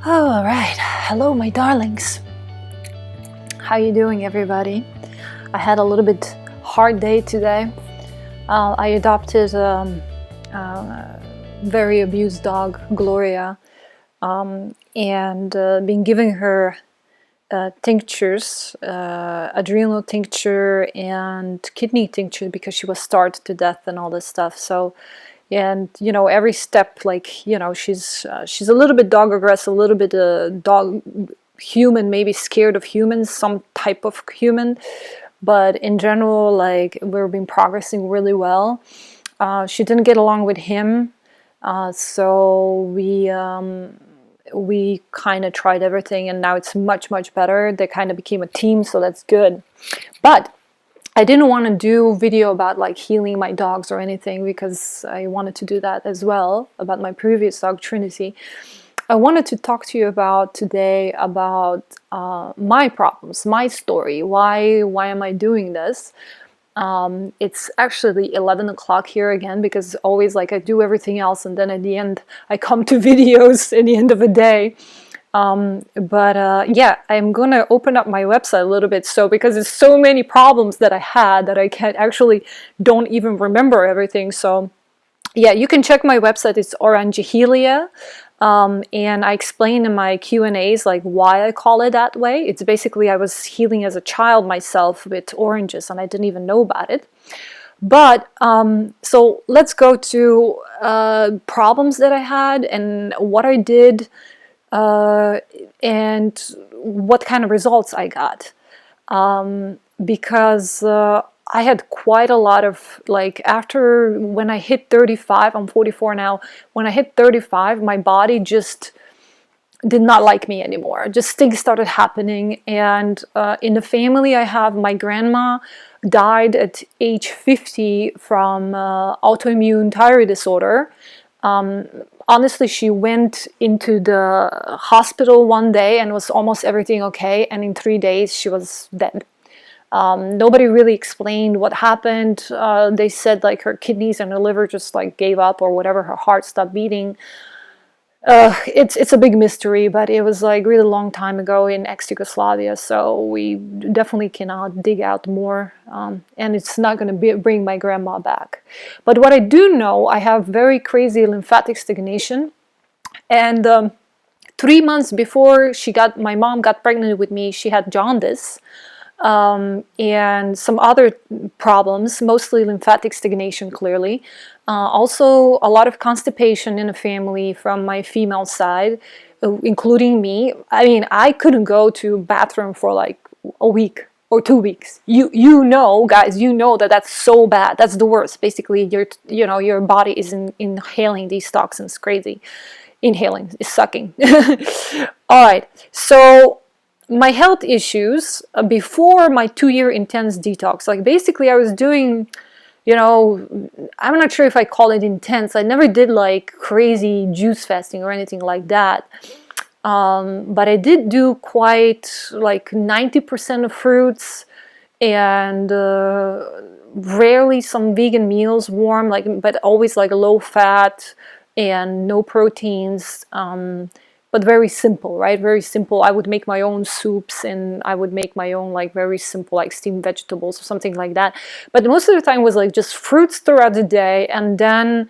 Oh, all right. Hello, my darlings. How you doing, everybody? I had a little bit hard day today. I adopted a very abused dog, Gloria, and been giving her tinctures, adrenal tincture and kidney tincture because she was starved to death and all this stuff. So, and you know, every step, like, you know, she's a little bit dog aggressive, a little bit dog human, maybe scared of humans, some type of human, but in general, like, we've been progressing really well. She didn't get along with him, so we kind of tried everything, and now it's much better. They kind of became a team, so that's good. But I didn't want to do a video about like healing my dogs or anything, because I wanted to do that as well about my previous dog, Trinity. I wanted to talk to you about today about my problems, my story. Why am I doing this? It's actually 11 o'clock here again, because always, like, I do everything else and then at the end I come to videos at the end of the day. Yeah, I'm gonna open up my website a little bit, so because there's so many problems that I had that I can't actually don't even remember everything. So yeah, you can check my website. It's OrangeHealia. And I explain in my Q&As like why I call it that way. It's basically I was healing as a child myself with oranges and I didn't even know about it. But so let's go to problems that I had and what I did and what kind of results I got. Because I had quite a lot of, like, after when I hit 35, I'm 44 now, when I hit 35, my body just did not like me anymore. Just things started happening. And in the family I have, my grandma died at age 50 from autoimmune thyroid disorder. Honestly, she went into the hospital one day and was almost everything okay, and in 3 days she was dead. Nobody really explained what happened. They said like her kidneys and her liver just like gave up or whatever, her heart stopped beating. It's a big mystery, but it was like really long time ago in ex-Yugoslavia, so we definitely cannot dig out more, and it's not going to bring my grandma back. But what I do know, I have very crazy lymphatic stagnation, and 3 months before my mom got pregnant with me, she had jaundice. And some other problems, mostly lymphatic stagnation, clearly. Also, a lot of constipation in the family from my female side, including me. I mean, I couldn't go to bathroom for like a week or 2 weeks. You know, guys, you know that that's so bad. That's the worst. Basically, your body is inhaling these toxins. Crazy. Inhaling is sucking. All right, so my health issues before my 2-year intense detox, like basically I was doing, you know, I'm not sure if I call it intense. I never did like crazy juice fasting or anything like that. But I did do quite like 90% of fruits and rarely some vegan meals, warm, like, but always like low fat and no proteins. But very simple, right? Very simple. I would make my own soups and I would make my own like very simple like steamed vegetables or something like that. But most of the time was like just fruits throughout the day, and then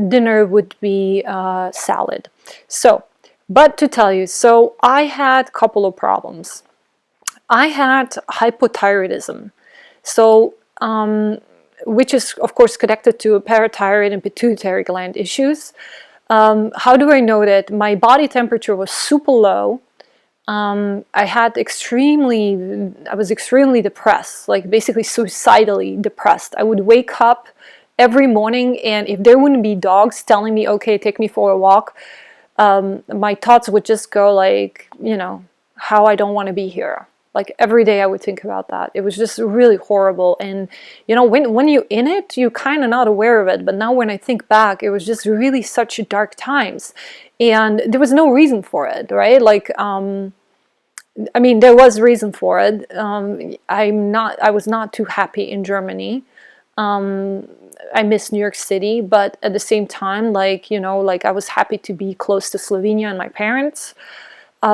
dinner would be salad. So, but to tell you, so I had a couple of problems. I had hypothyroidism. So, which is of course connected to parathyroid and pituitary gland issues. How do I know that? My body temperature was super low. I was extremely depressed, like basically suicidally depressed. I would wake up every morning, and if there wouldn't be dogs telling me, okay, take me for a walk, my thoughts would just go like, you know, how I don't want to be here. Like every day I would think about that. It was just really horrible. And you know, when you're in it, you're kind of not aware of it. But now when I think back, it was just really such dark times. And there was no reason for it, right? Like, I mean, there was reason for it. I was not too happy in Germany. I miss New York City, but at the same time, like, you know, like I was happy to be close to Slovenia and my parents.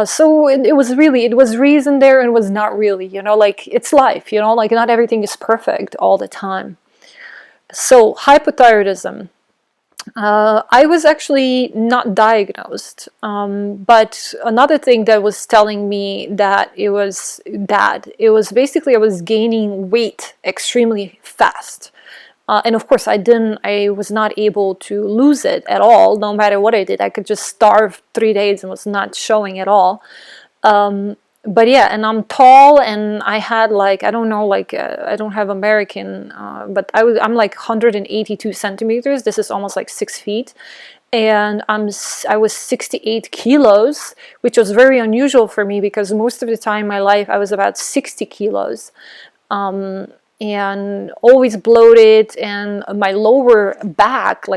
So it was really, it was reason there and was not really, you know, like it's life, you know, like not everything is perfect all the time. So hypothyroidism. I was actually not diagnosed, but another thing that was telling me that it was basically I was gaining weight extremely fast. And of course, I was not able to lose it at all, no matter what I did. I could just starve 3 days and was not showing at all. But yeah, and I'm tall, and I had like, I don't know, like I don't have American, but I'm like 182 centimeters. This is almost like 6 feet. And I was 68 kilos, which was very unusual for me because most of the time in my life I was about 60 kilos. And always bloated, and my lower back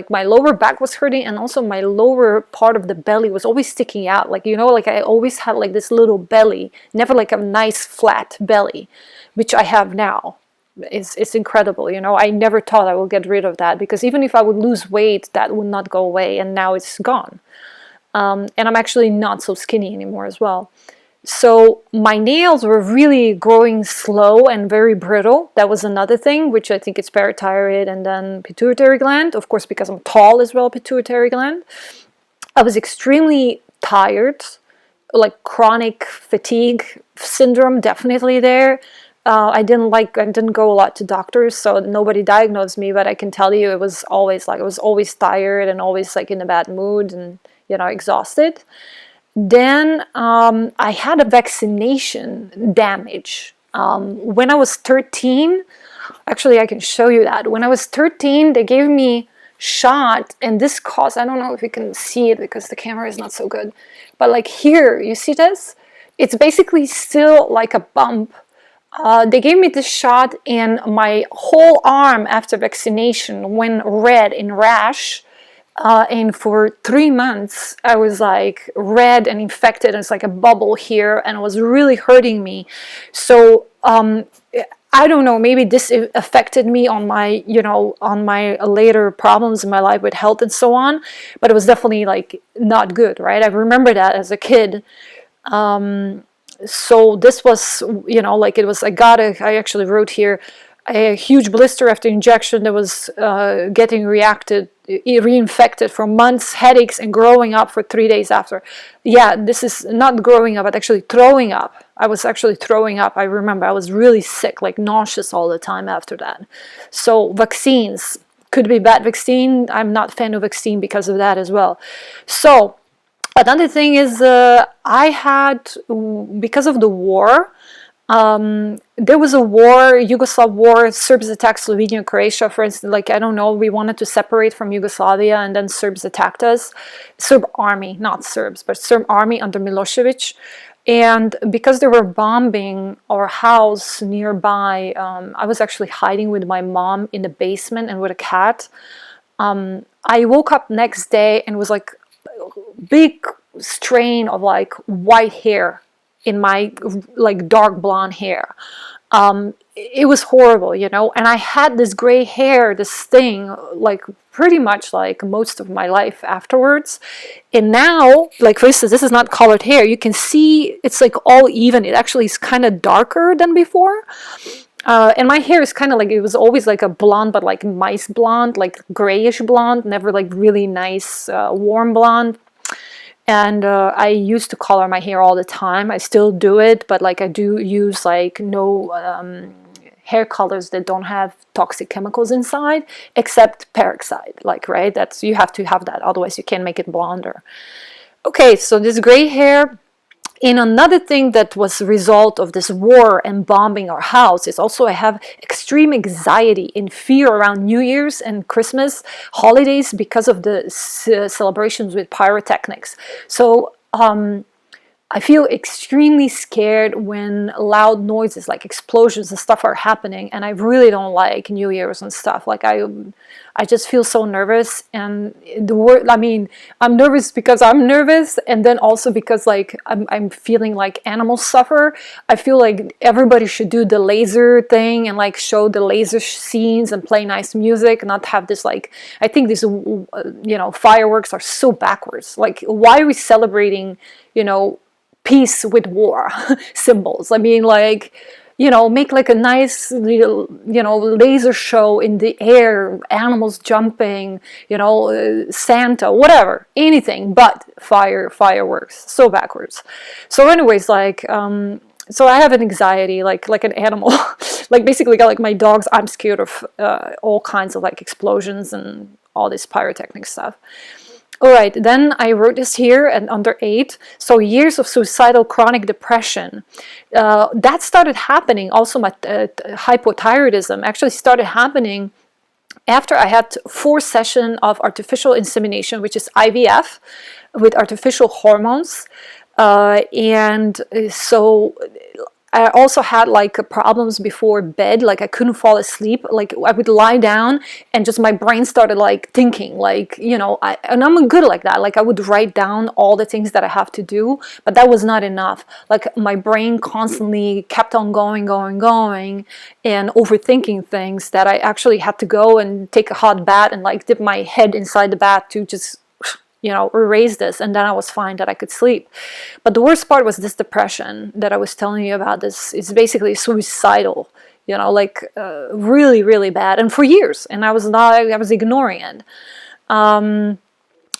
was hurting, and also my lower part of the belly was always sticking out, like, you know, like I always had like this little belly, never like a nice flat belly, which I have now. It's incredible, you know. I never thought I would get rid of that, because even if I would lose weight, that would not go away, and now it's gone. And I'm actually not so skinny anymore as well. So my nails were really growing slow and very brittle. That was another thing, which I think it's parathyroid and then pituitary gland. Of course, because I'm tall as well, pituitary gland. I was extremely tired, like chronic fatigue syndrome, definitely there. I didn't go a lot to doctors, so nobody diagnosed me, but I can tell you it was always like, I was always tired and always like in a bad mood and, you know, exhausted. Then I had a vaccination damage. When I was 13, actually I can show you that. When I was 13, they gave me shot, and this caused, I don't know if you can see it because the camera is not so good, but like here, you see this? It's basically still like a bump. They gave me this shot, and my whole arm after vaccination went red in rash. And for 3 months, I was like red and infected, and it's like a bubble here, and it was really hurting me. So I don't know, maybe this affected me on my, you know, on my later problems in my life with health and so on, but it was definitely like not good, right? I remember that as a kid. So this was, you know, like it was, I actually wrote here, a huge blister after injection that was getting reinfected for months, headaches, and growing up for 3 days after. Yeah, this is not growing up, but actually throwing up. I was actually throwing up. I remember I was really sick, like nauseous all the time after that. So vaccines, could be bad vaccine. I'm not a fan of vaccine because of that as well. So another thing is I had, because of the war, there was a war, Yugoslav war, Serbs attacked Slovenia and Croatia, for instance. Like, I don't know, we wanted to separate from Yugoslavia, and then Serbs attacked us. Serb army, not Serbs, but Serb army under Milosevic. And because they were bombing our house nearby, I was actually hiding with my mom in the basement and with a cat. I woke up next day and was like big strain of like white hair in my like dark blonde hair. It was horrible, you know, and I had this gray hair, this thing, like pretty much like most of my life afterwards. And now, like for instance, this is not colored hair. You can see it's like all even. It actually is kind of darker than before. And my hair is kind of like, it was always like a blonde, but like mice blonde, like grayish blonde, never like really nice warm blonde. And I used to color my hair all the time. I still do it, but like I do use like no hair colors that don't have toxic chemicals inside, except peroxide. Like, right? That's, you have to have that, otherwise you can't make it blonder. Okay, so this gray hair. And another thing that was a result of this war and bombing our house is also I have extreme anxiety and fear around New Year's and Christmas holidays because of the celebrations with pyrotechnics. So I feel extremely scared when loud noises like explosions and stuff are happening, and I really don't like New Year's and stuff. Like I just feel so nervous, and the word, I mean, I'm nervous because I'm nervous, and then also because like I'm feeling like animals suffer. I feel like everybody should do the laser thing and like show the laser scenes and play nice music, not have this like, I think these fireworks are so backwards. Like, why are we celebrating, peace with war symbols? I mean, like, make like a nice little, laser show in the air, animals jumping, Santa, whatever, anything but fireworks. So backwards. So anyways, like, so I have an anxiety, like an animal, like basically like my dogs, I'm scared of all kinds of like explosions and all this pyrotechnic stuff. All right, then I wrote this here and under 8. So years of suicidal chronic depression. That started happening. Also, my hypothyroidism actually started happening after I had 4 sessions of artificial insemination, which is IVF, with artificial hormones. And so I also had like problems before bed, like I couldn't fall asleep. Like I would lie down and just my brain started like thinking, like, and I'm good like that. Like I would write down all the things that I have to do, but that was not enough. Like my brain constantly kept on going and overthinking things that I actually had to go and take a hot bath and like dip my head inside the bath to just erase this, and then I was fine that I could sleep. But the worst part was this depression that I was telling you about. This is basically suicidal, like really, really bad, and for years, and I was ignoring it.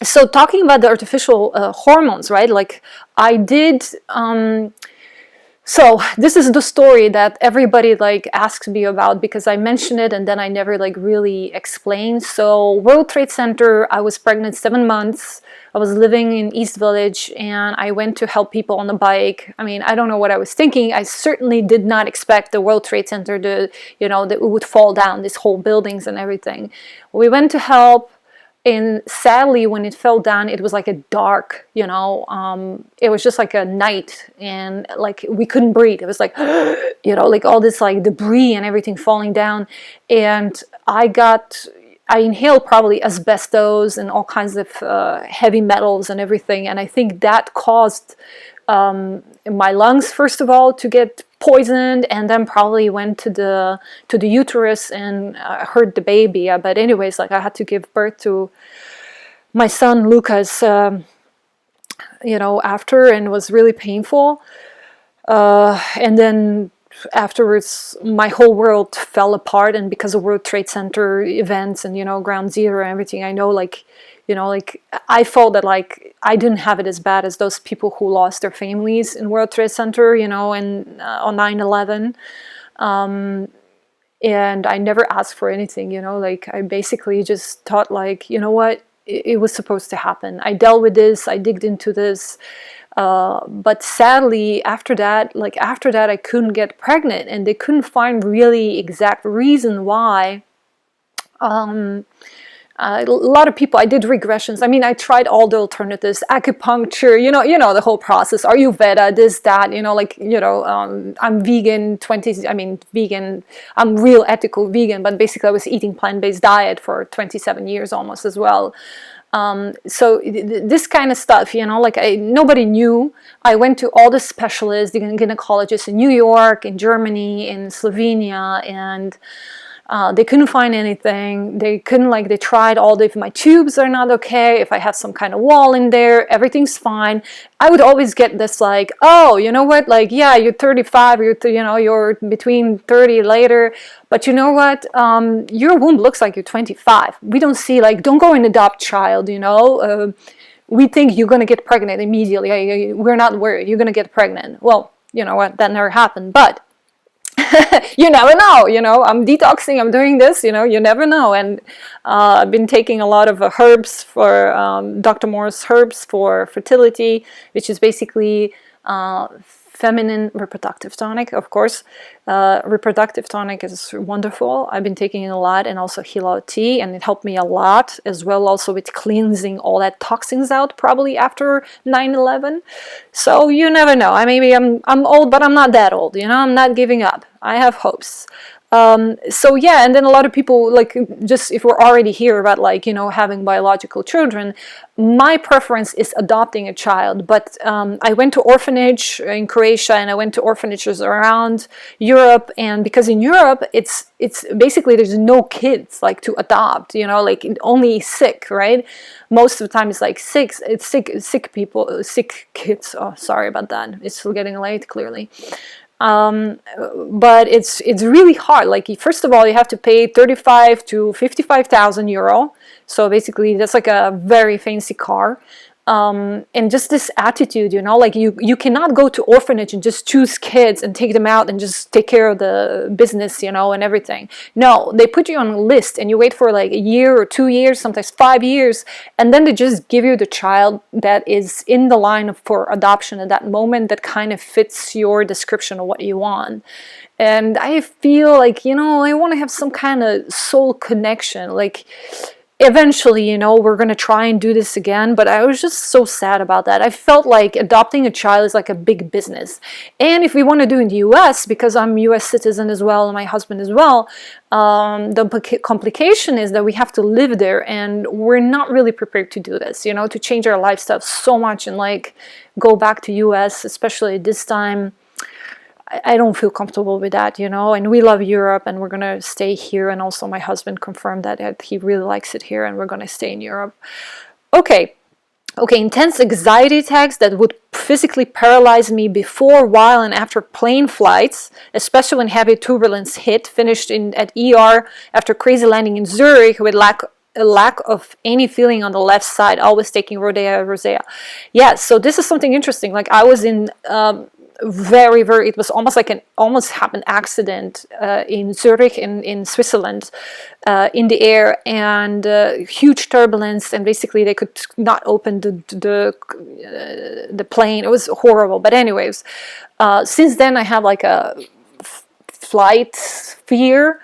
So talking about the artificial hormones, right? Like I did. So this is the story that everybody like asks me about, because I mention it and then I never like really explain. So World Trade Center, I was pregnant 7 months. I was living in East Village and I went to help people on the bike. I mean, I don't know what I was thinking. I certainly did not expect the World Trade Center to, that it would fall down, this whole buildings and everything. We went to help. And sadly, when it fell down, it was like a dark, it was just like a night, and like we couldn't breathe. It was like, like all this like debris and everything falling down. And I inhaled probably asbestos and all kinds of heavy metals and everything. And I think that caused my lungs, first of all, to get poisoned, and then probably went to the uterus and hurt the baby. But anyways, like I had to give birth to my son Lucas, after, and it was really painful. And then afterwards, my whole world fell apart, and because of World Trade Center events and Ground Zero and everything, I know like I felt that like I didn't have it as bad as those people who lost their families in World Trade Center, and on 9/11. And I never asked for anything, like I basically just thought like, what, it was supposed to happen. I dealt with this, I digged into this. But sadly, after that, I couldn't get pregnant, and they couldn't find really exact reason why. A lot of people, I did regressions. I mean, I tried all the alternatives, acupuncture, the whole process, Ayurveda, this, that, I'm vegan, vegan, I'm real ethical vegan, but basically I was eating plant-based diet for 27 years almost as well. So this kind of stuff, nobody knew. I went to all the specialists, the gynecologists in New York, in Germany, in Slovenia, and they couldn't find anything. They tried all if my tubes are not okay, if I have some kind of wall in there, everything's fine. I would always get this like, oh, you know what, like, yeah, you're 35, you're between 30 later, but you know what, your womb looks like you're 25. We don't see, like, don't go and adopt child, we think you're going to get pregnant immediately. We're not worried, you're going to get pregnant. Well, you know what, that never happened, but you never know, I'm detoxing, I'm doing this, you never know. And I've been taking a lot of herbs for Dr. Moore's herbs for fertility, which is basically feminine reproductive tonic, of course. Reproductive tonic is wonderful. I've been taking it a lot, and also Hypothyroid tea, and it helped me a lot as well, also with cleansing all that toxins out probably after 9/11. So you never know. I'm old, but I'm not that old, you know. I'm not giving up. I have hopes. So yeah, and then a lot of people, like, just if we're already here about, like, you know, having biological children, my preference is adopting a child. But I went to orphanage in Croatia, and I went to orphanages around Europe, and because in Europe it's basically there's no kids like to adopt, you know, like only sick, right? Most of the time it's like sick people, sick kids. Oh, sorry about that. It's still getting late, clearly. But it's really hard. Like, first of all, you have to pay 35 to 55,000 euro. So basically that's like a very fancy car. And just this attitude, you know, like you cannot go to orphanage and just choose kids and take them out and just take care of the business, you know, and everything. No, they put you on a list and you wait for like a year or 2 years, sometimes 5 years, and then they just give you the child that is in the line for adoption at that moment, that kind of fits your description of what you want. And I feel like, you know, I want to have some kind of soul connection, like eventually, you know, we're going to try and do this again, but I was just so sad about that. I felt like adopting a child is like a big business. And if we want to do in the US, because I'm US citizen as well, and my husband as well, the complication is that we have to live there, and we're not really prepared to do this, you know, to change our lifestyle so much and like go back to US, especially this time. I don't feel comfortable with that, you know, and we love Europe and we're going to stay here. And also my husband confirmed that he really likes it here and we're going to stay in Europe. Okay, intense anxiety attacks that would physically paralyze me before, while, and after plane flights, especially when heavy turbulence hit, finished at ER after crazy landing in Zurich with a lack of any feeling on the left side, always taking rosea. Yeah, so this is something interesting. Like, I was in... it was almost happened accident in Zurich in Switzerland, in the air, and huge turbulence, and basically they could not open the plane. It was horrible. But anyways, since then I have like a flight fear.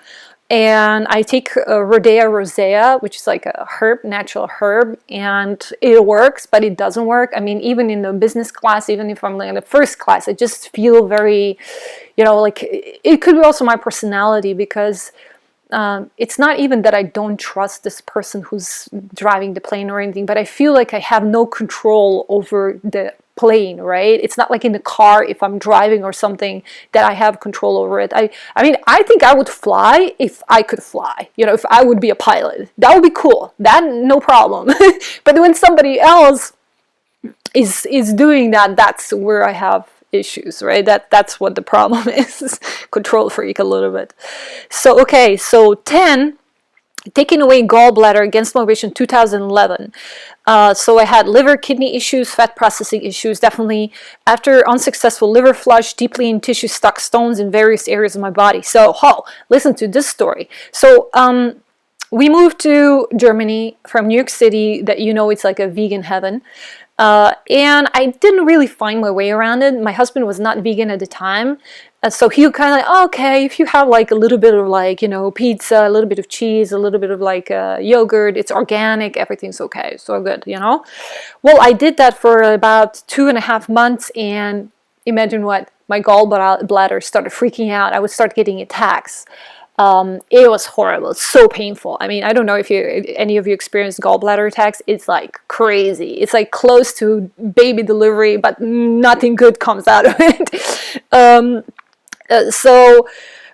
And I take Rhodea rosea, which is like a natural herb, and it works, but it doesn't work. I mean, even in the business class, even if I'm like in the first class, I just feel very, you know, like it could be also my personality, because it's not even that I don't trust this person who's driving the plane or anything, but I feel like I have no control over the plane, right? It's not like in the car, if I'm driving or something, that I have control over it. I mean, I think I would fly if I could fly, you know, if I would be a pilot. That would be cool. That, no problem. But when somebody else is doing that, that's where I have issues, right? That's what the problem is. Control freak a little bit. So, okay, so 10, taking away gallbladder against my wish in 2011. So I had liver, kidney issues, fat processing issues, definitely. After unsuccessful liver flush, deeply in tissue stuck stones in various areas of my body. So, listen to this story. So, we moved to Germany from New York City, that, you know, it's like a vegan heaven. And I didn't really find my way around it. My husband was not vegan at the time. So he would kind of like, oh, okay, if you have like a little bit of like, you know, pizza, a little bit of cheese, a little bit of like yogurt, it's organic, everything's okay, so good, you know. Well, I did that for about 2.5 months, and imagine what, my gallbladder started freaking out. I would start getting attacks. It was horrible, so painful. I mean, I don't know if any of you experienced gallbladder attacks. It's like crazy. It's like close to baby delivery, but nothing good comes out of it.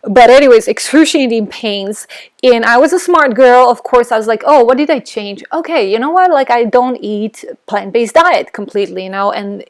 But anyways, excruciating pains. And I was a smart girl, of course. I was like, oh, what did I change? Okay, you know what? Like, I don't eat plant-based diet completely, you know, and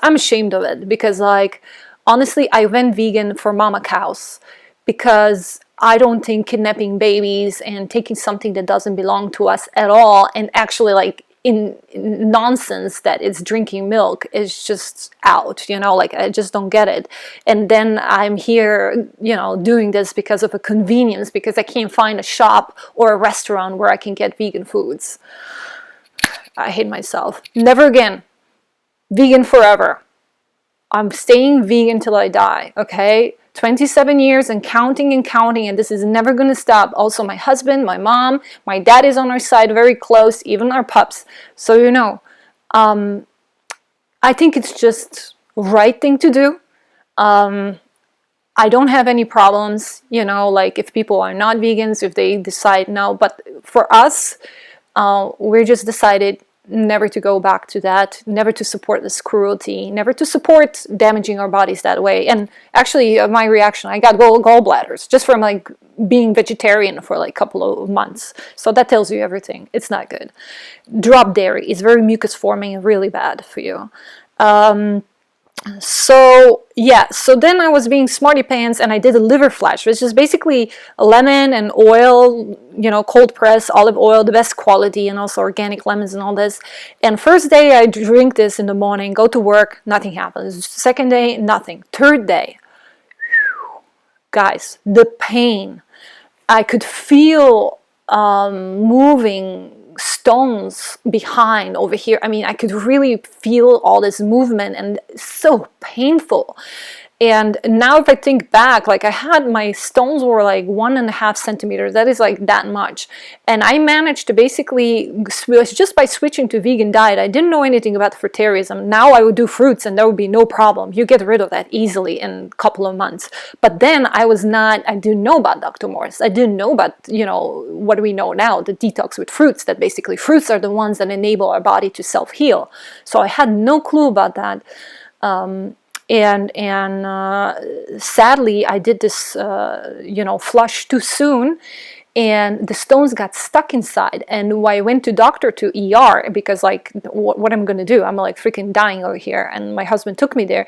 I'm ashamed of it, because, like, honestly, I went vegan for mama cows, because I don't think kidnapping babies and taking something that doesn't belong to us at all, and actually like in nonsense that it's drinking milk, is just out, you know, like I just don't get it. And then I'm here, you know, doing this because of a convenience, because I can't find a shop or a restaurant where I can get vegan foods. I hate myself. Never again. Vegan forever. I'm staying vegan till I die, okay? 27 years and counting, and this is never gonna stop. Also, my husband, my mom, my dad is on our side, very close, even our pups. So, you know, I think it's just right thing to do. I don't have any problems, you know, like if people are not vegans, if they decide no, but for us, we're just decided never to go back to that, never to support this cruelty, never to support damaging our bodies that way. And actually, my reaction, I got gallbladders just from like being vegetarian for like a couple of months. So that tells you everything. It's not good. Drop dairy is very mucus forming and really bad for you. So yeah, so then I was being smarty pants and I did a liver flash, which is basically lemon and oil, you know, cold press olive oil, the best quality, and also organic lemons and all this. And first day I drink this in the morning, go to work, nothing happens. Second day, nothing. Third day, guys, the pain. I could feel moving stones behind over here. I mean, I could really feel all this movement and so painful. And now if I think back, like I had, my stones were like 1.5 centimeters. That is like that much. And I managed to basically, just by switching to vegan diet, I didn't know anything about fruitarianism. Now I would do fruits and there would be no problem. You get rid of that easily in a couple of months. But then I didn't know about Dr. Morris. I didn't know about, you know, what do we know now? The detox with fruits, that basically fruits are the ones that enable our body to self-heal. So I had no clue about that. And sadly, I did this, you know, flush too soon, and the stones got stuck inside. And I went to ER because, like, what I'm gonna do? I'm like freaking dying over here. And my husband took me there,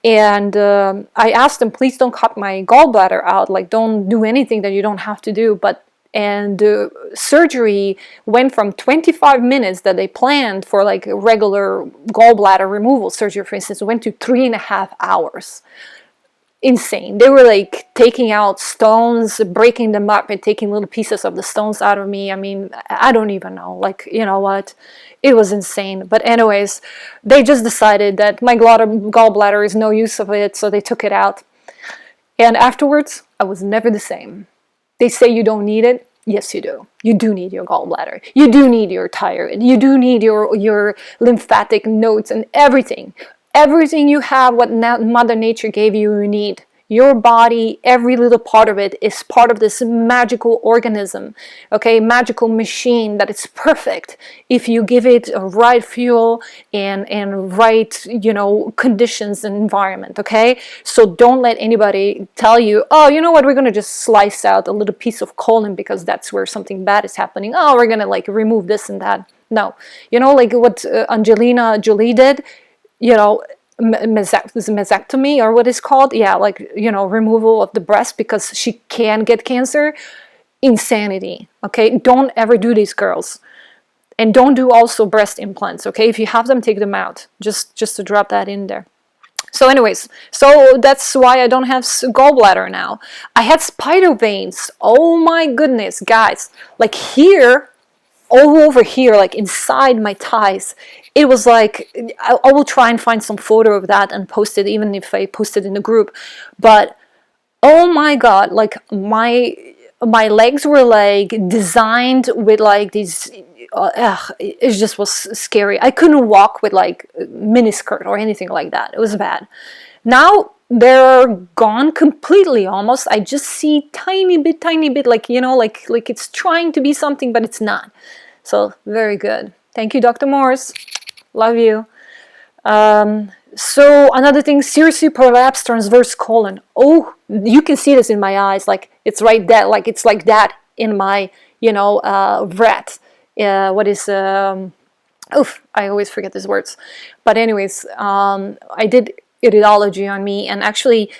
and I asked him, please don't cut my gallbladder out. Like, don't do anything that you don't have to do. And the surgery went from 25 minutes that they planned for like a regular gallbladder removal surgery, for instance, went to 3.5 hours. Insane. They were like taking out stones, breaking them up and taking little pieces of the stones out of me. I mean, I don't even know. Like, you know what? It was insane. But anyways, they just decided that my gallbladder is no use of it, so they took it out. And afterwards, I was never the same. They say you don't need it. Yes, you do. You do need your gallbladder. You do need your thyroid. You do need your lymphatic nodes and everything. Everything you have, what Mother Nature gave you, you need. Your body, every little part of it is part of this magical organism, okay, magical machine that is perfect if you give it a right fuel and right, you know, conditions and environment, okay? So don't let anybody tell you, oh, you know what, we're going to just slice out a little piece of colon because that's where something bad is happening. Oh, we're going to like remove this and that. No. You know, like what Angelina Jolie did, you know, mastectomy or what it's called, yeah, like, you know, removal of the breast because she can get cancer. Insanity. Okay, don't ever do these, girls. And don't do also breast implants. Okay, if you have them, take them out, just to drop that in there. So anyways, so that's why I don't have gallbladder now. I had spider veins. Oh my goodness, guys, like here, all over here, like inside my thighs. It was like, I will try and find some photo of that and post it, even if I post it in the group. But oh my god, like my legs were like designed with like these, it just was scary. I couldn't walk with like miniskirt or anything like that. It was bad. Now they're gone completely almost. I just see tiny bit, like, you know, like it's trying to be something, but it's not. So very good. Thank you, Dr. Morris. Love you. So another thing, seriously prolapsed transverse colon. Oh, you can see this in my eyes. Like it's right there. Like it's like that in my, you know, rat. What is, oof, I always forget these words. But anyways, I did iridology on me, and actually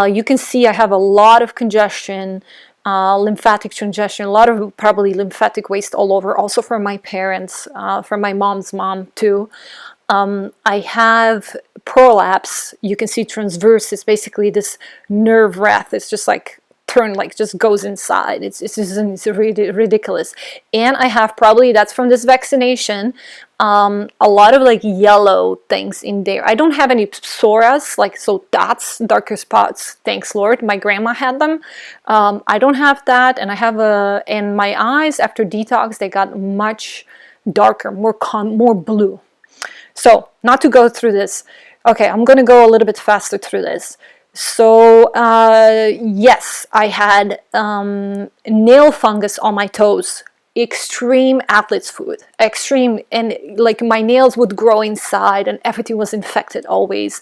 you can see I have a lot of congestion, lymphatic congestion, a lot of probably lymphatic waste all over, also from my parents, from my mom's mom too. I have prolapse. You can see transverse is basically this nerve wrath. It's just like just goes inside. It's really ridiculous. And I have probably, that's from this vaccination, a lot of like yellow things in there. I don't have any psoas, like so dots, darker spots, thanks Lord. My grandma had them. I don't have that, and I have and my eyes after detox, they got much darker, more blue. So not to go through this. Okay, I'm gonna go a little bit faster through this. So yes, I had nail fungus on my toes. Extreme athlete's foot, extreme, and like my nails would grow inside and everything was infected always.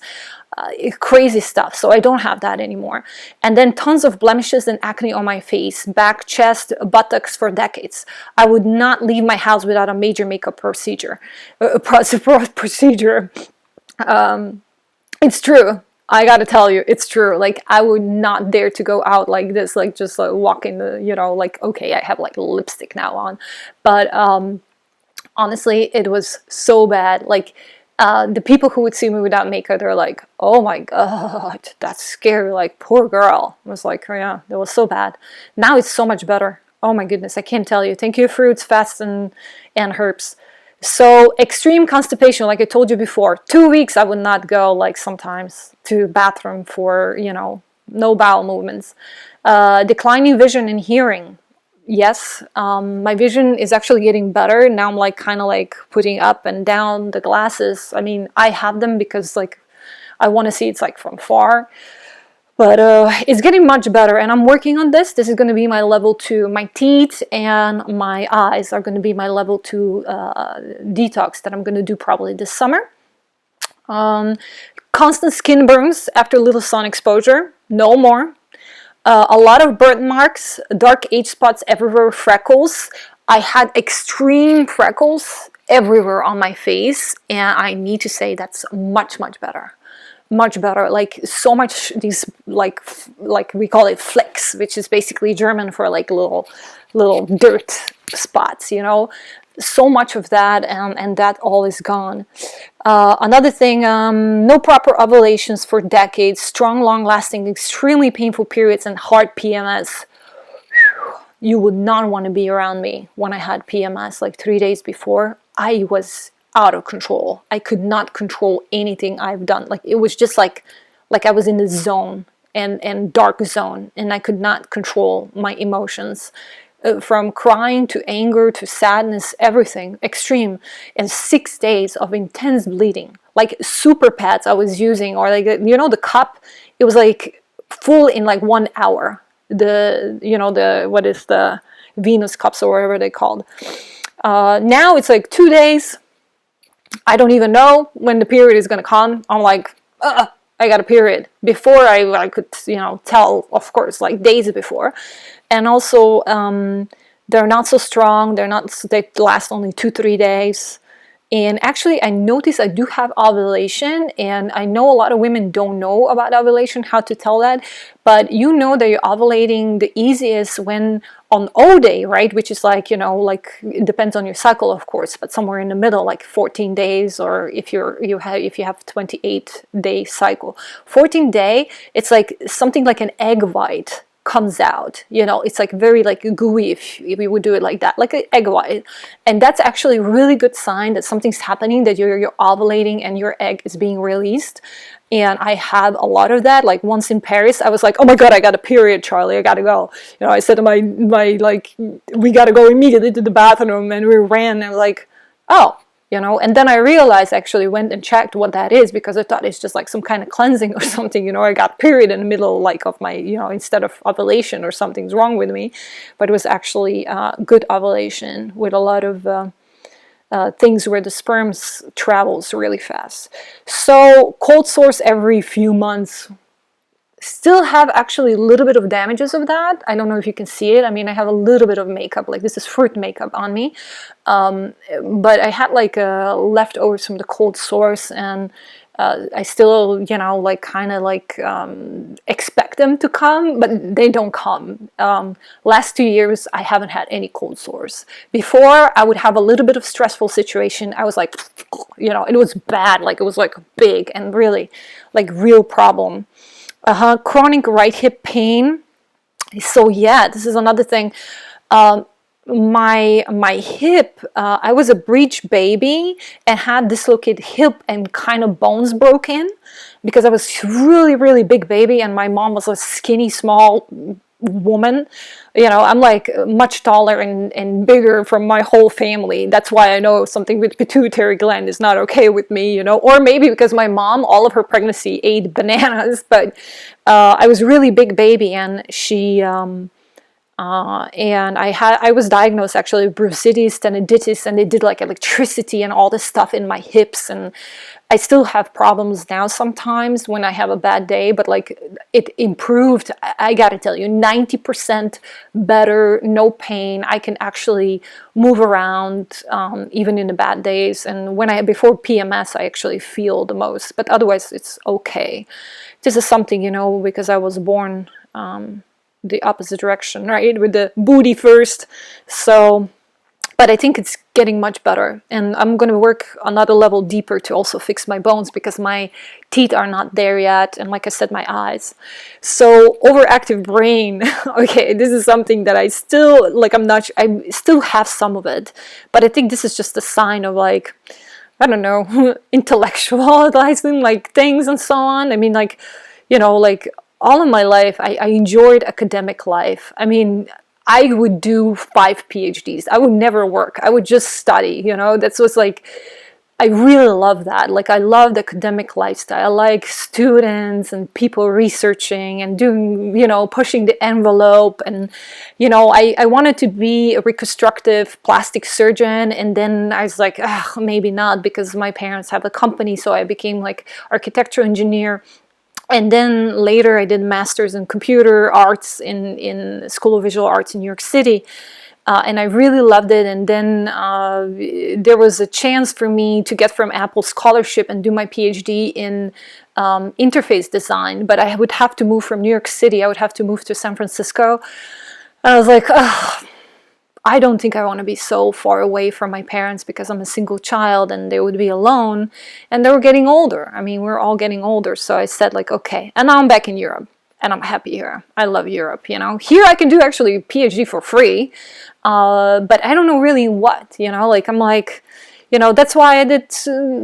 Crazy stuff. So I don't have that anymore. And then tons of blemishes and acne on my face, back, chest, buttocks for decades. I would not leave my house without a major makeup procedure. It's true. I gotta tell you, it's true. Like, I would not dare to go out like this, like just like walk in the, you know, like, okay, I have like lipstick now on. But honestly, it was so bad. Like, the people who would see me without makeup, they're like, oh my God, that's scary. Like, poor girl. I was like, oh yeah, that was so bad. Now it's so much better. Oh my goodness, I can't tell you. Thank you, fruits, fasts, and herbs. So extreme constipation, like I told you before, 2 weeks I would not go, like sometimes, to bathroom for, you know, no bowel movements. Declining vision and hearing. Yes, my vision is actually getting better. Now I'm like kind of like putting up and down the glasses. I mean, I have them because like I want to see it's like from far. But it's getting much better, and I'm working on this. This is going to be my level 2. My teeth and my eyes are going to be my level 2 detox that I'm going to do probably this summer. Constant skin burns after little sun exposure. No more. A lot of birthmarks, dark age spots everywhere, freckles. I had extreme freckles everywhere on my face, and I need to say that's much, much better. Much better, like so much these like we call it flecks, which is basically German for like little dirt spots, you know. So much of that, and that all is gone. Another thing, no proper ovulations for decades, strong, long-lasting, extremely painful periods, and hard PMS. You would not want to be around me when I had PMS like 3 days before. I was out of control. I could not control anything I've done. Like, it was just like I was in the zone and dark zone, and I could not control my emotions. From crying to anger to sadness, everything extreme, and 6 days of intense bleeding. Like super pads I was using, or like, you know, the cup, it was like full in like 1 hour. What is the Venus cups or whatever they're called. Now it's like 2 days. I don't even know when the period is gonna come. I'm like, I got a period. Before I could, you know, tell, of course, like days before. And also, they're not so strong. They last only 2-3 days. And actually, I noticed I do have ovulation, and I know a lot of women don't know about ovulation, how to tell that. But you know that you're ovulating the easiest when on O day, right? Which is like, you know, like it depends on your cycle, of course, but somewhere in the middle, like 14 days, or if you have 28-day cycle. 14-day, it's like something like an egg white comes out, you know, it's like very like gooey if we would do it like that, like an egg white, and that's actually a really good sign that something's happening, that you're ovulating and your egg is being released. And I had a lot of that. Like once in Paris, I was like, oh my God, I got a period, Charlie, I gotta go. You know, I said to my like, we gotta go immediately to the bathroom, and we ran, and like, oh, you know. And then I realized, actually went and checked what that is, because I thought it's just like some kind of cleansing or something, you know. I got period in the middle, like, of my, you know, instead of ovulation, or something's wrong with me. But it was actually good ovulation with a lot of things where the sperms travels really fast. So cold sores every few months. Still have actually a little bit of damages of that. I don't know if you can see it. I mean, I have a little bit of makeup, like this is fruit makeup on me. But I had like leftovers from the cold sores, and I still, you know, like kind of like expect them to come, but they don't come. Last 2 years, I haven't had any cold sores. Before, I would have a little bit of stressful situation. I was like, you know, it was bad. Like it was like big and really like real problem. Chronic right hip pain, So yeah, this is another thing. Um, my hip, I was a breech baby and had dislocated hip and kind of bones broken because I was really, really big baby and my mom was a skinny, small woman. You know, I'm like much taller and bigger from my whole family. That's why I know something with pituitary gland is not okay with me, you know, or maybe because my mom, all of her pregnancy ate bananas, but I was really big baby and and I was diagnosed actually with bursitis, tendinitis, and they did like electricity and all this stuff in my hips, and I still have problems now sometimes when I have a bad day, but like it improved. I gotta tell you, 90% better, no pain. I can actually move around even in the bad days, and when before PMS, I actually feel the most, but otherwise it's okay. This is something, you know, because I was born the opposite direction, right? With the booty first. So, but I think it's getting much better. And I'm going to work another level deeper to also fix my bones because my teeth are not there yet. And like I said, my eyes. So overactive brain. Okay, this is something that I still, like, I still have some of it. But I think this is just a sign of like, I don't know, intellectualizing like things and so on. I mean, like, you know, like all of my life, I enjoyed academic life. I mean, I would do 5 PhDs. I would never work. I would just study, you know. That's what's like, I really love that. Like, I love the academic lifestyle. I like students and people researching and doing, you know, pushing the envelope. And, you know, I wanted to be a reconstructive plastic surgeon. And then I was like, maybe not, because my parents have a company. So I became like architectural engineer. And then later I did master's in computer arts in School of Visual Arts in New York City. And I really loved it. And then there was a chance for me to get from Apple scholarship and do my PhD in interface design. But I would have to move from New York City. I would have to move to San Francisco. And I was like, I don't think I want to be so far away from my parents because I'm a single child and they would be alone and they were getting older. I mean, we're all getting older. So I said like, okay. And now I'm back in Europe and I'm happy here. I love Europe, you know. Here I can do actually a PhD for free, but I don't know really what, you know. Like I'm like, you know, that's why I did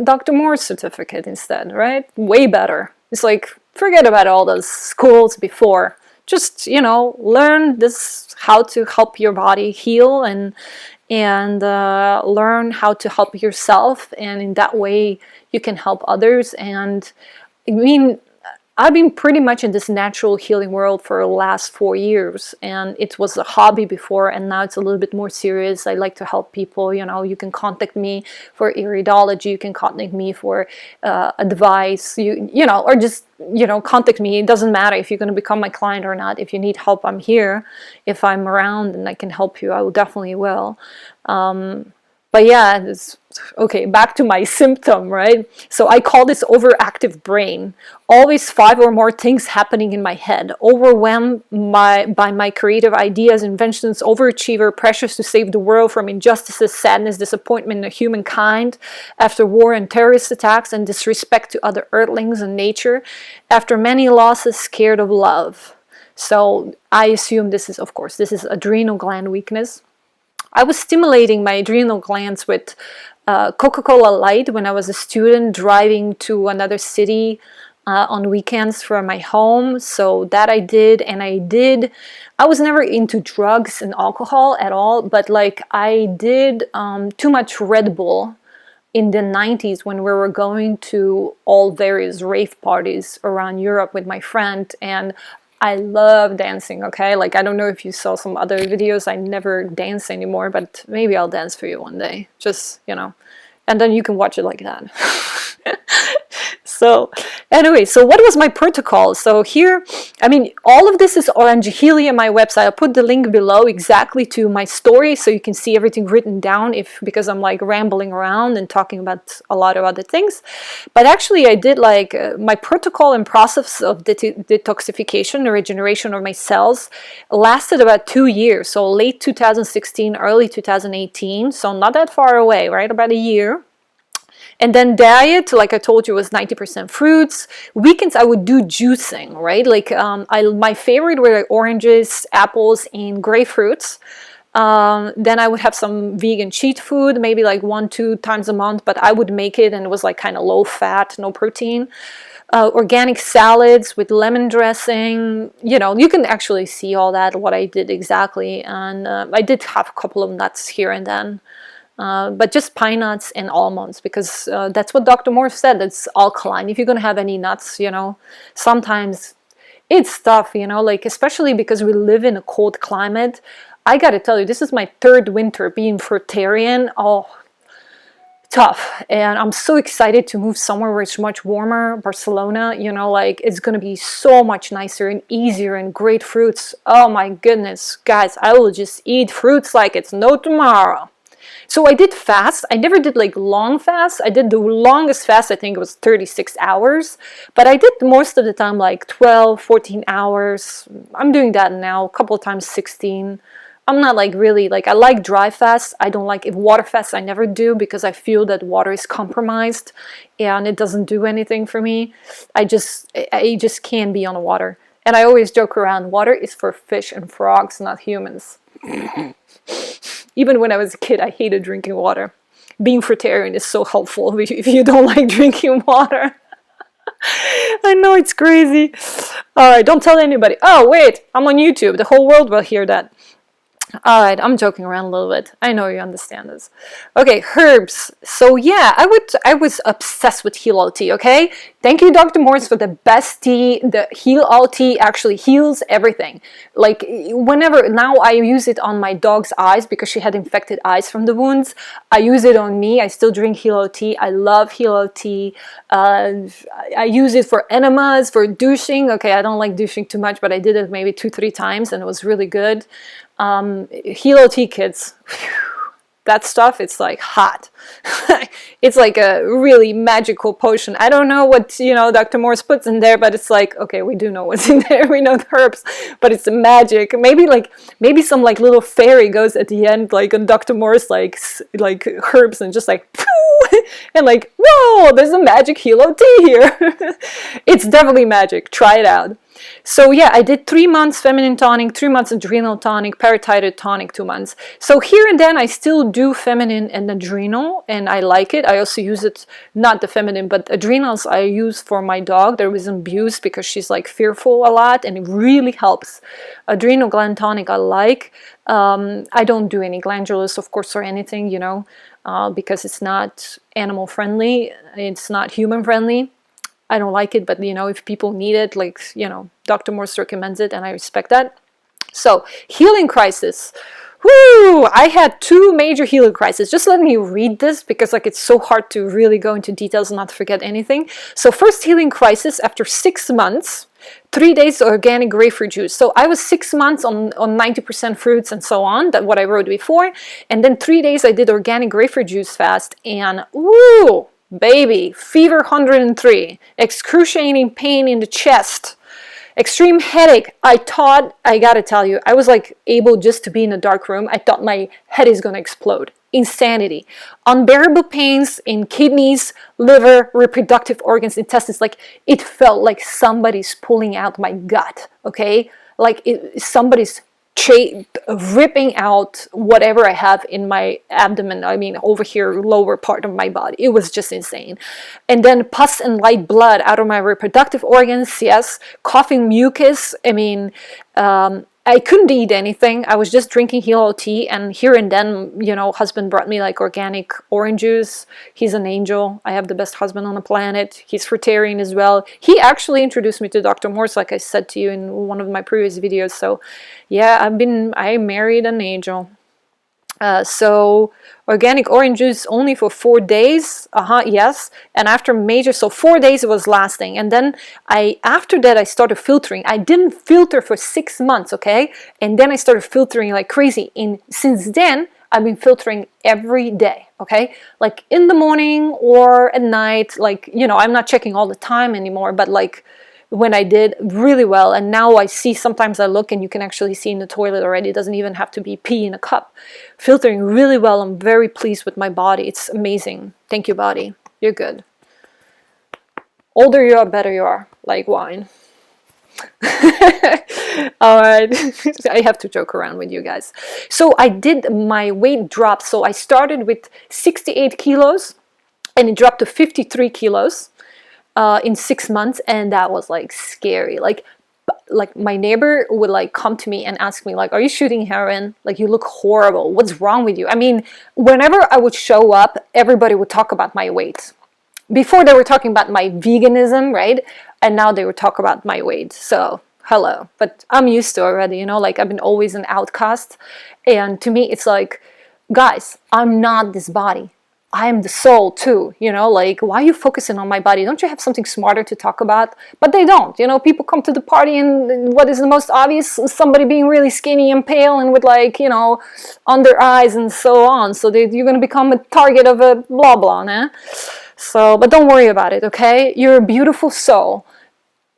Dr. Moore's certificate instead, right? Way better. It's like, forget about all those schools before. Just, you know, learn this, how to help your body heal and learn how to help yourself, and in that way you can help others. And I mean, I've been pretty much in this natural healing world for the last 4 years, and it was a hobby before, and now it's a little bit more serious. I like to help people. You know, you can contact me for iridology, you can contact me for advice, you know, or just, you know, contact me. It doesn't matter if you're going to become my client or not. If you need help, I'm here. If I'm around and I can help you, I will definitely will. But yeah, okay, back to my symptom, right? So I call this overactive brain. Always 5 or more things happening in my head. Overwhelmed by my creative ideas, inventions, overachiever, pressures to save the world from injustices, sadness, disappointment of humankind, after war and terrorist attacks, and disrespect to other earthlings and nature, after many losses, scared of love. So I assume this is, of course, this is adrenal gland weakness. I was stimulating my adrenal glands with Coca-Cola Light when I was a student driving to another city on weekends from my home. So that I did, and I was never into drugs and alcohol at all, but like I did too much Red Bull in the 90s when we were going to all various rave parties around Europe with my friend, and I love dancing, okay? Like, I don't know if you saw some other videos. I never dance anymore, but maybe I'll dance for you one day. Just, you know, and then you can watch it like that. So anyway, so what was my protocol? So here, I mean, all of this is OrangeHealia, my website. I'll put the link below exactly to my story so you can see everything written down, because I'm like rambling around and talking about a lot of other things. But actually I did like my protocol and process of detoxification, the regeneration of my cells, lasted about 2 years. So late 2016, early 2018. So not that far away, right? About a year. And then diet, like I told you, was 90% fruits. Weekends I would do juicing, right? Like my favorite were like oranges, apples, and grapefruits. Then I would have some vegan cheat food, maybe like 1-2 times a month, but I would make it and it was like kind of low fat, no protein. Organic salads with lemon dressing, you know, you can actually see all that, what I did exactly. And I did have a couple of nuts here and then, but just pine nuts and almonds, because that's what Dr. Morse said, it's alkaline. If you're gonna have any nuts, you know, sometimes it's tough, you know, like especially because we live in a cold climate. I gotta tell you, this is my third winter being fruitarian. Oh, tough. And I'm so excited to move somewhere where it's much warmer. Barcelona, you know, like it's gonna be so much nicer and easier and great fruits. Oh my goodness, guys, I will just eat fruits like it's no tomorrow. So I did fast. I never did like long fast. I did the longest fast, I think it was 36 hours, but I did most of the time like 12, 14 hours. I'm doing that now, a couple of times 16. I'm not like really, like I like dry fasts. I don't like, if water fasts I never do, because I feel that water is compromised and it doesn't do anything for me. I just can't be on the water. And I always joke around, water is for fish and frogs, not humans. Even when I was a kid, I hated drinking water. Being fruitarian is so helpful if you don't like drinking water. I know, it's crazy. All right, don't tell anybody. Oh, wait, I'm on YouTube. The whole world will hear that. All right, I'm joking around a little bit. I know you understand this. Okay, herbs. So yeah, I was obsessed with Heal All Tea, okay? Thank you, Dr. Morse, for the best tea. The Heal All Tea actually heals everything. Like whenever, now I use it on my dog's eyes because she had infected eyes from the wounds. I use it on me. I still drink Heal All Tea. I love Heal All Tea. I use it for enemas, for douching. Okay, I don't like douching too much, but I did it maybe 2-3 times and it was really good. Heal All Tea, kids. Whew. That stuff, it's like hot. It's like a really magical potion. I don't know what, you know, Dr. Morse puts in there, but it's like, okay, we do know what's in there. We know the herbs, but it's magic. Maybe some like little fairy goes at the end, like on Dr. Morse, like herbs and just like, and like, whoa, there's a magic Heal All Tea here. It's definitely magic. Try it out. So yeah, I did 3 months feminine tonic, 3 months adrenal tonic, parathyroid tonic, 2 months. So here and then I still do feminine and adrenal, and I like it. I also use it, not the feminine, but adrenals I use for my dog. There was abuse because she's like fearful a lot, and it really helps. Adrenal gland tonic I like. I don't do any glandulus, of course, or anything, you know, because it's not animal friendly. It's not human friendly. I don't like it, but you know, if people need it, like, you know, Dr. Morse recommends it and I respect that. So, healing crisis. Woo! I had 2 major healing crises. Just let me read this because like it's so hard to really go into details and not forget anything. So, first healing crisis after 6 months, 3 days organic grapefruit juice. So I was 6 months on 90% fruits and so on, that what I wrote before. And then 3 days I did organic grapefruit juice fast and woo! Baby, fever 103, excruciating pain in the chest, extreme headache. I gotta tell you, I was like able just to be in a dark room. I thought my head is gonna explode. Insanity. Unbearable pains in kidneys, liver, reproductive organs, intestines. Like it felt like somebody's pulling out my gut, okay? Like somebody's ripping out whatever I have in my abdomen, I mean over here, lower part of my body. It was just insane. And then pus and light blood out of my reproductive organs, yes. Coughing mucus, I mean, I couldn't eat anything. I was just drinking Heal All Tea, and here and then, you know, husband brought me like organic orange juice. He's an angel. I have the best husband on the planet. He's fruitarian as well. He actually introduced me to Dr. Morse, like I said to you in one of my previous videos. So yeah, I married an angel. So organic orange juice only for 4 days, yes, and after major, so 4 days it was lasting, and then after that I started filtering. I didn't filter for 6 months, okay, and then I started filtering like crazy, and since then I've been filtering every day, okay, like in the morning or at night, like, you know, I'm not checking all the time anymore, but like when I did really well. And now I see, sometimes I look and you can actually see in the toilet already. It doesn't even have to be pee in a cup. Filtering really well. I'm very pleased with my body. It's amazing. Thank you, body. You're good. Older you are, better you are, like wine. All right. I have to joke around with you guys. So I did my weight drop. So I started with 68 kilos and it dropped to 53 kilos in 6 months, and that was like scary. Like my neighbor would like come to me and ask me like, are you shooting heroin? Like, you look horrible. What's wrong with you? I mean, whenever I would show up, everybody would talk about my weight. Before they were talking about my veganism, right? And now they would talk about my weight. So hello. But I'm used to it already, you know, like I've been always an outcast. And to me, it's like, guys, I'm not this body. I am the soul too, you know, like, why are you focusing on my body? Don't you have something smarter to talk about? But they don't, you know, people come to the party and what is the most obvious? Somebody being really skinny and pale and with like, you know, under eyes and so on. So you're going to become a target of a blah blah, nah? So, but don't worry about it, okay? You're a beautiful soul.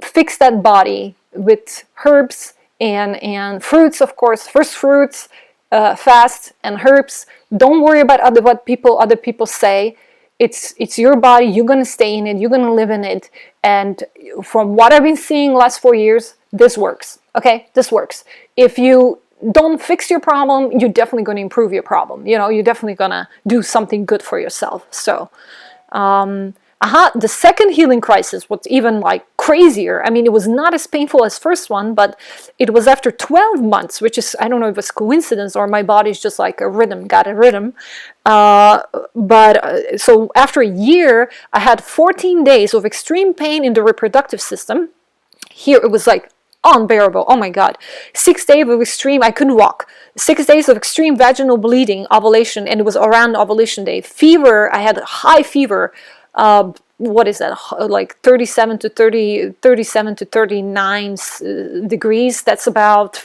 Fix that body with herbs and fruits, of course. First fruits, fast, and herbs. Don't worry about what other people say. It's your body. You're gonna stay in it. You're gonna live in it. And from what I've been seeing last 4 years, this works. Okay, this works. If you don't fix your problem, you're definitely gonna improve your problem. You know, you're definitely gonna do something good for yourself. So. The second healing crisis was even like crazier. I mean, it was not as painful as first one, but it was after 12 months, which is, I don't know if it's coincidence or my body's just like got a rhythm. So after a year, I had 14 days of extreme pain in the reproductive system. Here it was like unbearable. Oh my God. 6 days of extreme, I couldn't walk. 6 days of extreme vaginal bleeding, ovulation, and it was around ovulation day. Fever, I had high fever. What is that? Like 37 to 39 degrees. That's about,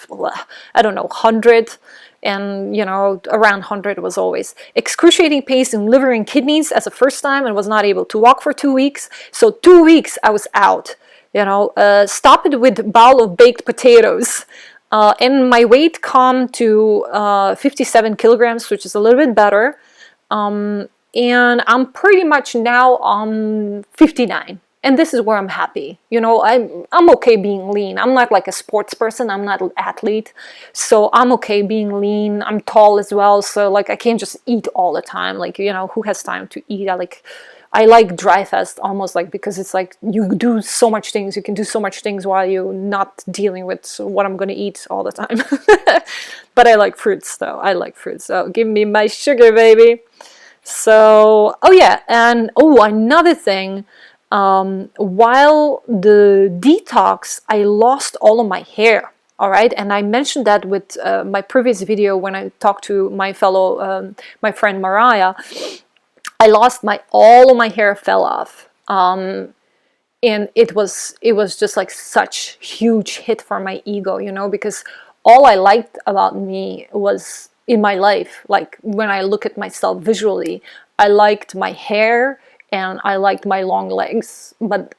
I don't know, 100. And, you know, around 100 was always. Excruciating pain in liver and kidneys as a first time, and was not able to walk for 2 weeks. So 2 weeks I was out. You know, stop it with bowl of baked potatoes. And my weight come to 57 kilograms, which is a little bit better. And I'm pretty much now on 59. And this is where I'm happy. You know, I'm okay being lean. I'm not like a sports person. I'm not an athlete. So I'm okay being lean. I'm tall as well. So like I can't just eat all the time. Like, you know, who has time to eat? I like dry fast almost, like, because it's like you do so much things. You can do so much things while you're not dealing with what I'm going to eat all the time. But I like fruits though. I like fruits. So give me my sugar, baby. So, oh yeah. And another thing, while the detox, I lost all of my hair. All right. And I mentioned that with my previous video when I talked to my friend Mariah. I lost all of my hair fell off, and it was just like such huge hit for my ego, you know, because all I liked about me was in my life, like when I look at myself visually, I liked my hair and I liked my long legs, but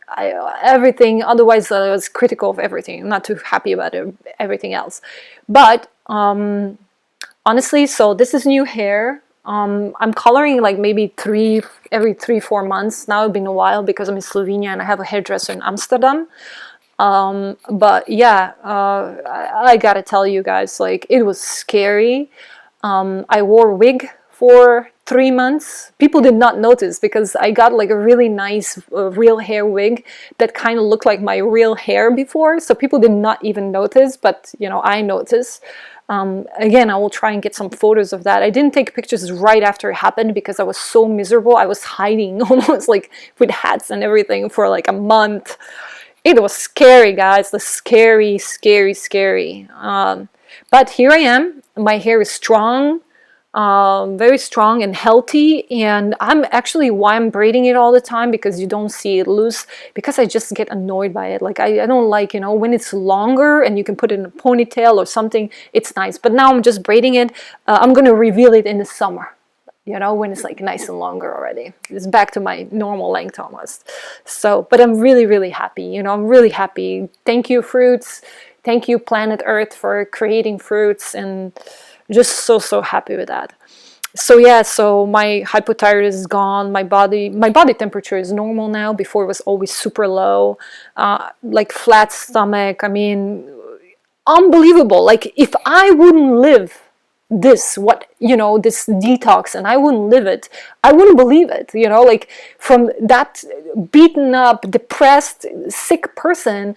everything otherwise I was critical of everything. I'm not too happy about everything else, but honestly, so this is new hair. I'm coloring like maybe every 3-4 months. Now it's been a while because I'm in Slovenia and I have a hairdresser in Amsterdam. But yeah, I gotta tell you guys, like, it was scary. I wore a wig for 3 months. People did not notice because I got like a really nice real hair wig that kind of looked like my real hair before. So people did not even notice, but you know, I noticed. Again, I will try and get some photos of that. I didn't take pictures right after it happened because I was so miserable. I was hiding almost like with hats and everything for like a month. It was scary, guys. The scary. But here I am. My hair is strong, very strong and healthy. And why I'm braiding it all the time, because you don't see it loose, because I just get annoyed by it. Like I don't like, you know, when it's longer and you can put it in a ponytail or something, it's nice. But now I'm just braiding it. I'm going to reveal it in the summer, you know, when it's like nice and longer already. It's back to my normal length almost. So, but I'm really, really happy. You know, I'm really happy. Thank you, fruits. Thank you, planet Earth, for creating fruits, and just so happy with that. So yeah, so my hypothyroidism is gone. My body temperature is normal now. Before it was always super low, like flat stomach. I mean, unbelievable. Like if I wouldn't live this, what, this detox, and I wouldn't live it, I wouldn't believe it. Like from that beaten up, depressed, sick person,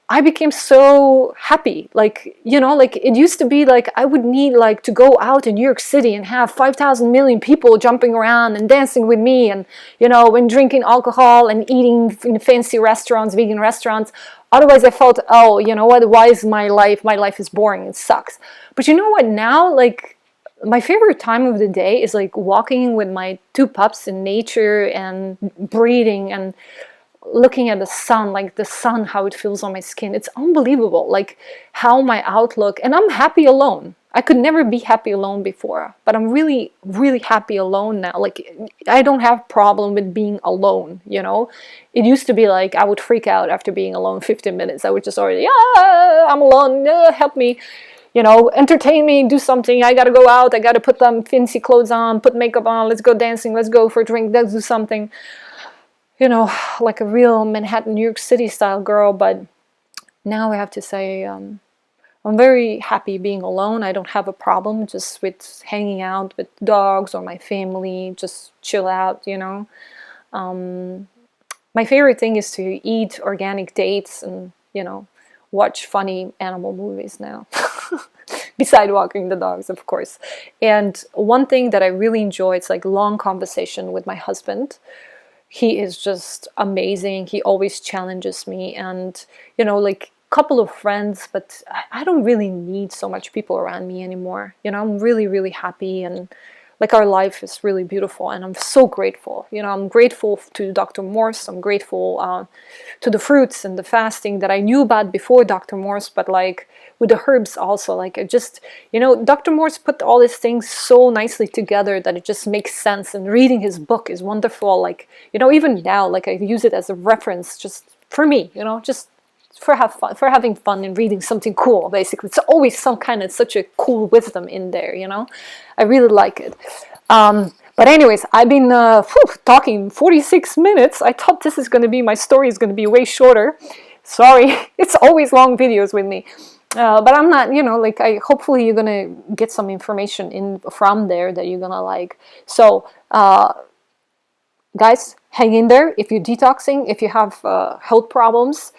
I became so happy. Like, like it used to be like I would need like to go out in New York City and have 5,000 million people jumping around and dancing with me, and, and drinking alcohol and eating in fancy restaurants, vegan restaurants. Otherwise I felt, oh, you know what, why is my life is boring, it sucks. But you know what, now, like, my favorite time of the day is like walking with my two pups in nature and breathing and looking at the sun, like the sun, how it feels on my skin. It's unbelievable, like how my outlook, and I'm happy alone. I could never be happy alone before, but I'm really, really happy alone now. Like I don't have problem with being alone, It used to be like I would freak out after being alone 15 minutes. I would just already, I'm alone, help me, entertain me, do something. I gotta go out, I gotta put some fancy clothes on, put makeup on, let's go dancing, let's go for a drink, let's do something. Like a real Manhattan, New York City style girl. But now I have to say, I'm very happy being alone. I don't have a problem just with hanging out with dogs or my family, just chill out, My favorite thing is to eat organic dates and, watch funny animal movies now. Beside walking the dogs, of course. And one thing that I really enjoy, it's like long conversation with my husband. He is just amazing. He always challenges me, and like couple of friends, but I don't really need so much people around me anymore. I'm really, really happy, and like our life is really beautiful, and I'm so grateful. I'm grateful to Dr. Morse. I'm grateful to the fruits and the fasting that I knew about before Dr. Morse, but like with the herbs also, like it just, Dr. Morse put all these things so nicely together that it just makes sense, and reading his book is wonderful. Like, even now, like I use it as a reference just for me, just for having fun and reading something cool. Basically, it's always some kind of such a cool wisdom in there. I really like it. But anyways, I've been talking 46 minutes. I thought my story is going to be way shorter. Sorry, it's always long videos with me. But I'm not, like hopefully you're going to get some information from there that you're going to like. So, guys, hang in there. If you're detoxing, if you have health problems,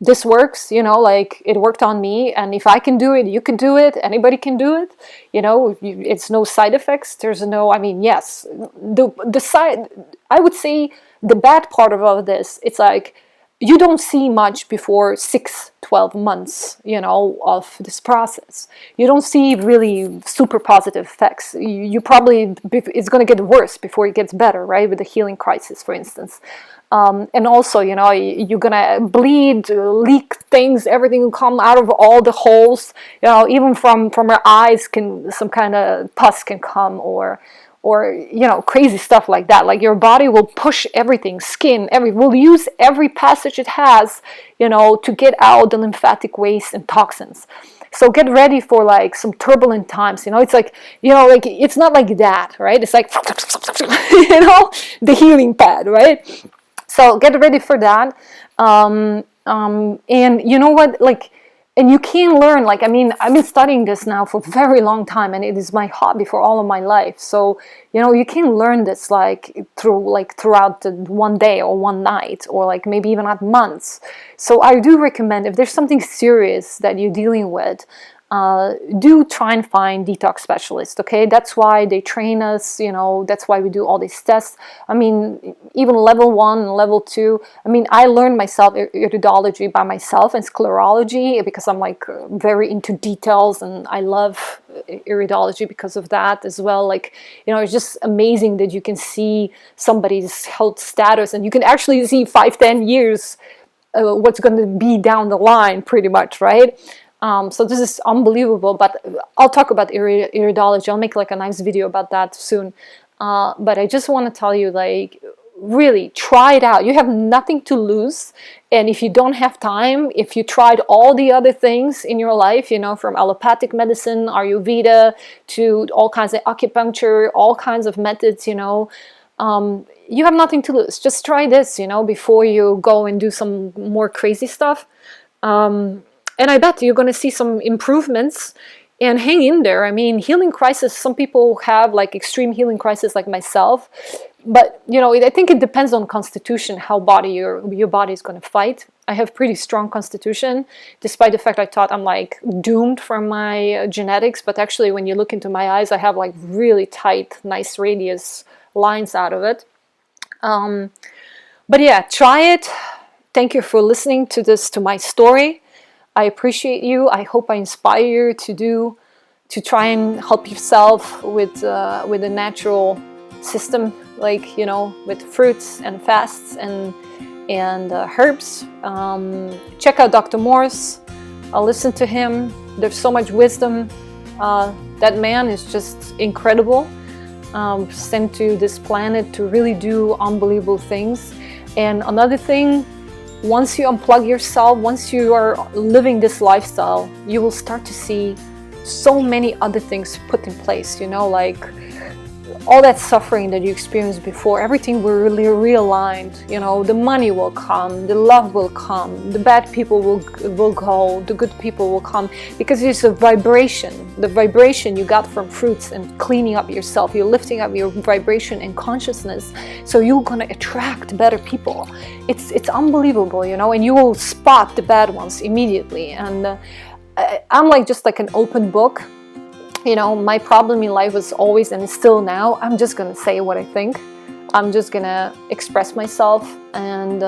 this works, like it worked on me, and if I can do it, you can do it, anybody can do it, it's no side effects, there's no, yes, the side, I would say the bad part of all of this, it's like, you don't see much before 6-12 months, of this process. You don't see really super positive effects. You probably, it's going to get worse before it gets better, right? With the healing crisis, for instance. And also, you're going to bleed, leak things, everything will come out of all the holes. Even from your eyes, some kind of pus can come, or crazy stuff like that. Like your body will push everything, skin, will use every passage it has, to get out the lymphatic waste and toxins. So get ready for like some turbulent times. It's like, like it's not like that, right? It's like, the healing pad, right? So get ready for that. And you know what, like, and you can learn, like, I've been studying this now for a very long time, and it is my hobby for all of my life. So, you can learn this like throughout the one day or one night, or like maybe even at months. So I do recommend, if there's something serious that you're dealing with, do try and find detox specialists, okay? That's why they train us, that's why we do all these tests. Even level 1 and level 2, I learned myself iridology by myself and sclerology because I'm like very into details, and I love iridology because of that as well. Like, it's just amazing that you can see somebody's health status, and you can actually see 5-10 years what's going to be down the line, pretty much, right? So this is unbelievable, but I'll talk about iridology. I'll make like a nice video about that soon. But I just want to tell you, like, really try it out. You have nothing to lose. And if you don't have time, if you tried all the other things in your life, you know, from allopathic medicine, Ayurveda, to all kinds of acupuncture, all kinds of methods, you know, you have nothing to lose. Just try this, you know, before you go and do some more crazy stuff. And I bet you're going to see some improvements. And hang in there. I mean, healing crisis, some people have like extreme healing crisis like myself. But, you know, I think it depends on constitution, how your body is going to fight. I have pretty strong constitution, despite the fact I thought I'm like doomed from my genetics. But actually, when you look into my eyes, I have like really tight, nice radius lines out of it. But yeah, try it. Thank you for listening to my story. I appreciate you. I hope I inspire you to try and help yourself with a natural system, like, you know, with fruits and fasts and herbs. Check out Dr. Morse. I'll listen to him. There's so much wisdom. That man is just incredible. Sent to this planet to really do unbelievable things. And another thing, once you unplug yourself, once you are living this lifestyle, you will start to see so many other things put in place, you know, like all that suffering that you experienced before, everything will really realigned, you know, the money will come, the love will come, the bad people will go, the good people will come, because it's a vibration, the vibration you got from fruits and cleaning up yourself, you're lifting up your vibration and consciousness, so you're gonna attract better people. It's unbelievable, you know, and you will spot the bad ones immediately. And I'm like just like an open book. You know, my problem in life was always, and still now, I'm just gonna say what I think. I'm just gonna express myself, and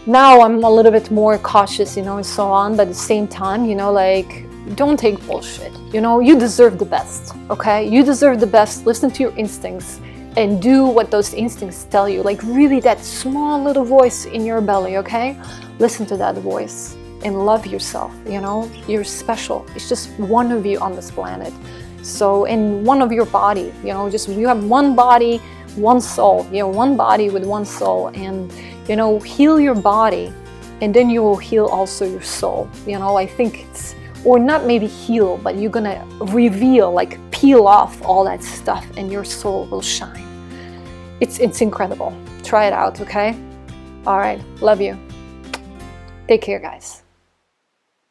now I'm a little bit more cautious, you know, and so on. But at the same time, you know, like, don't take bullshit. You know, you deserve the best, okay? You deserve the best. Listen to your instincts and do what those instincts tell you. Like, really, that small little voice in your belly, okay? Listen to that voice. And love yourself, you know, you're special. It's just one of you on this planet. So, and one of your body, you know, just you have one body, one soul, you know, one body with one soul. And, you know, heal your body, and then you will heal also your soul. You know, I think it's, or not maybe heal, but you're gonna reveal, like peel off all that stuff, and your soul will shine. It's incredible. Try it out, okay? All right, love you. Take care, guys.